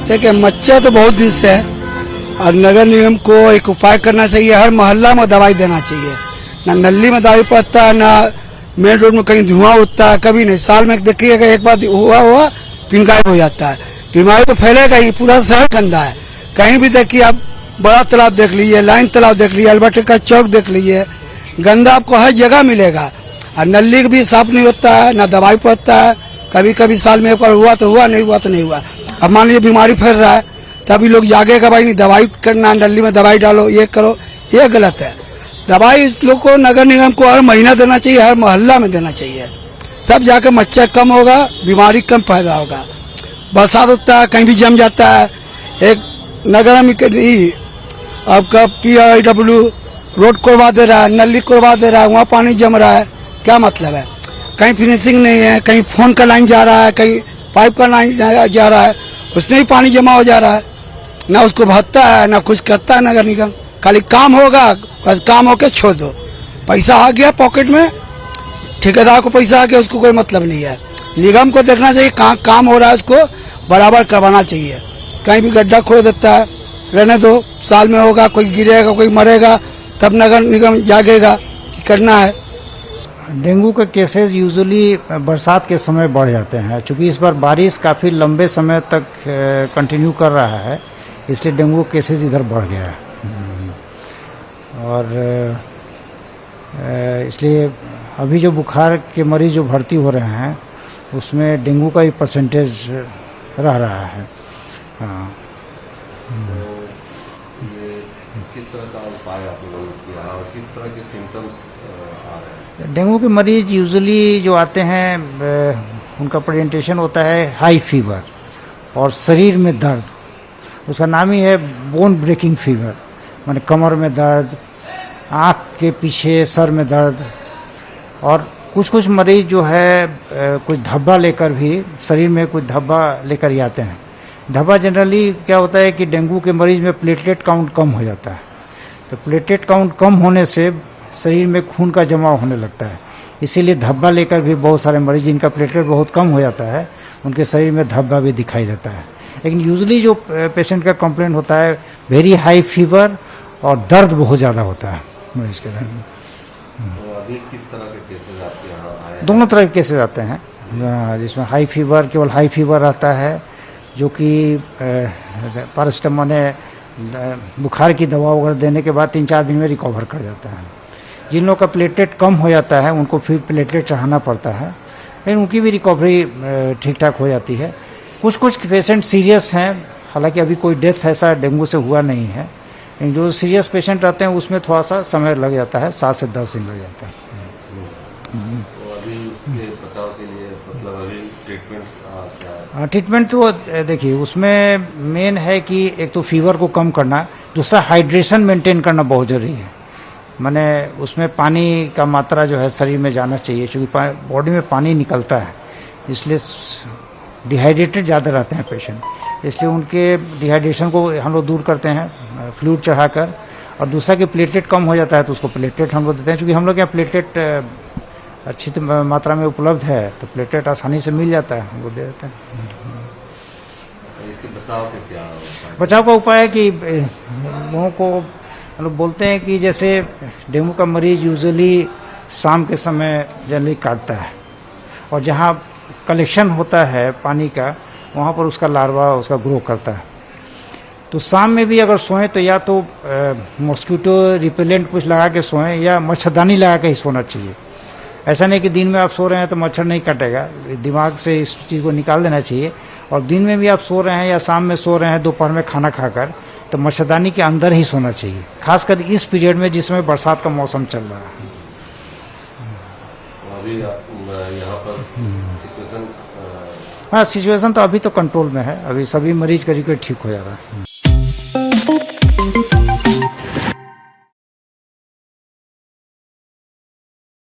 देखिए, मच्छर तो बहुत दिन से है और नगर निगम को एक उपाय करना चाहिए। हर मोहल्ला में दवाई देना चाहिए। ना नली में दवाई पड़ता है, ना मेन रोड में कहीं धुआं उठता है, कभी नहीं। साल में देखिएगा एक बार हुआ फिर गायब हो जाता है। बीमारी तो फैलेगा ही। पूरा शहर गंदा है। कहीं भी देखिए आप, बड़ा तालाब देख लीजिए, लाइन तालाब देख लीजिए, अल्बर्ट का चौक देख लीजिए, गंदा आपको हर जगह मिलेगा। और नली भी साफ नहीं होता है, ना दवाई पड़ता है। कभी कभी साल में एक बार हुआ तो हुआ, नहीं हुआ तो नहीं हुआ। अब मान लीजिए बीमारी फैल रहा है, तभी लोग जागेगा भाई नहीं दवाई करना, नली में दवाई डालो, ये करो, ये गलत है। दवाई इस लोग को, नगर निगम को हर महीना देना चाहिए, हर मोहल्ला में देना चाहिए। तब जाकर मच्छर कम होगा, बीमारी कम पैदा होगा। बरसात होता है, कहीं भी जम जाता है। एक नगर में आपका PIW रोड करवा दे रहा है, नली करवा दे रहा है, वहाँ पानी जम रहा है, क्या मतलब है? कहीं फिनिशिंग नहीं है, कहीं फोन का लाइन जा रहा है, कहीं पाइप का लाइन जा रहा है, उसमें ही पानी जमा हो जा रहा है। ना उसको भरता है, ना कुछ करता है नगर निगम। खाली काम होगा, बस काम होके छोड़ दो। पैसा आ गया पॉकेट में, ठेकेदार को पैसा आ गया, उसको कोई मतलब नहीं है। निगम को देखना चाहिए कहाँ काम हो रहा है, उसको बराबर करवाना चाहिए। कहीं भी गड्ढा खोद देता है, रहने दो, साल में होगा, कोई गिरेगा, कोई मरेगा, तब नगर निगम जागेगा कि करना है। डेंगू के केसेस यूजुअली बरसात के समय बढ़ जाते हैं। चूँकि इस बार बारिश काफ़ी लंबे समय तक कंटिन्यू कर रहा है, इसलिए डेंगू केसेस इधर बढ़ गया है। और इसलिए अभी जो बुखार के मरीज जो भर्ती हो रहे हैं, उसमें डेंगू का ही परसेंटेज रह रहा है। हाँ। किस तरह का उपाय आप लोगों ने किया और किस तरह के सिम्टम्स आ रहे हैं? डेंगू के मरीज यूजुअली जो आते हैं, उनका प्रेजेंटेशन होता है हाई फीवर और शरीर में दर्द। उसका नाम ही है बोन ब्रेकिंग फीवर, माने कमर में दर्द, आँख के पीछे, सर में दर्द। और कुछ कुछ मरीज जो है कुछ धब्बा लेकर भी, शरीर में कुछ धब्बा लेकर ही आते हैं। धब्बा जनरली क्या होता है कि डेंगू के मरीज में प्लेटलेट काउंट कम हो जाता है। तो प्लेटलेट काउंट कम होने से शरीर में खून का जमाव होने लगता है। इसीलिए धब्बा लेकर भी बहुत सारे मरीज जिनका प्लेटलेट बहुत कम हो जाता है, उनके शरीर में धब्बा भी दिखाई देता है। लेकिन यूजुअली जो पेशेंट का कंप्लेंट होता है, वेरी हाई फीवर और दर्द बहुत ज़्यादा होता है मरीज के दर्द में। अभी किस तरह के केसेस आपके यहाँ आए हैं? दोनों तरह के केसेस आते हैं, जिसमें हाई फीवर, केवल हाई फीवर रहता है, जो कि पैरासिटामोल बुखार की दवा वगैरह देने के बाद 3-4 दिन में रिकवर कर जाता है। जिन लोगों का प्लेटलेट कम हो जाता है, उनको फिर प्लेटलेट चढ़ाना पड़ता है, लेकिन उनकी भी रिकवरी ठीक ठाक हो जाती है। कुछ कुछ पेशेंट सीरियस हैं, हालांकि अभी कोई डेथ ऐसा डेंगू से हुआ नहीं है, लेकिन जो सीरियस पेशेंट रहते हैं उसमें थोड़ा सा समय लग जाता है, 7 से 10 दिन लग जाता है। तो अभी उसके बचाव के लिए मतलब अभी ट्रीटमेंट क्या है? ट्रीटमेंट तो देखिए, उसमें मेन है कि एक तो फीवर को कम करना, दूसरा हाइड्रेशन मेंटेन करना बहुत ज़रूरी है। माने उसमें पानी का मात्रा जो है शरीर में जाना चाहिए, क्योंकि बॉडी में पानी निकलता है, इसलिए डिहाइड्रेटेड ज़्यादा रहते हैं पेशेंट। इसलिए उनके डिहाइड्रेशन को हम लोग दूर करते हैं फ्लूइड चढ़ाकर। और दूसरा कि प्लेटलेट कम हो जाता है तो उसको प्लेटलेट हम लोग देते हैं, क्योंकि हम लोग यहाँ प्लेटलेट अच्छी मात्रा में उपलब्ध है, तो प्लेटलेट आसानी से मिल जाता है, हम लोग दे देते हैं। इसके बचाव के क्या उपाय? बचाव का उपाय है कि लोगों को हम लोग बोलते हैं कि जैसे डेंगू का मरीज यूजुअली शाम के समय जनरली काटता है, और जहाँ कलेक्शन होता है पानी का, वहाँ पर उसका लार्वा उसका ग्रो करता है। तो शाम में भी अगर सोएं तो या तो मॉस्किटो रिपेलेंट कुछ लगा के सोएं, या मच्छरदानी लगा के ही सोना चाहिए। ऐसा नहीं कि दिन में आप सो रहे हैं तो मच्छर नहीं काटेगा, दिमाग से इस चीज़ को निकाल देना चाहिए। और दिन में भी आप सो रहे हैं या शाम में सो रहे हैं, दोपहर में खाना खाकर, तो मच्छरदानी के अंदर ही सोना चाहिए, खासकर इस पीरियड में जिसमें बरसात का मौसम चल रहा है। अभी यहाँ पर सिचुएशन हाँ, सिचुएशन तो अभी तो कंट्रोल में है, अभी सभी मरीज करीब करीब ठीक हो जा रहा है।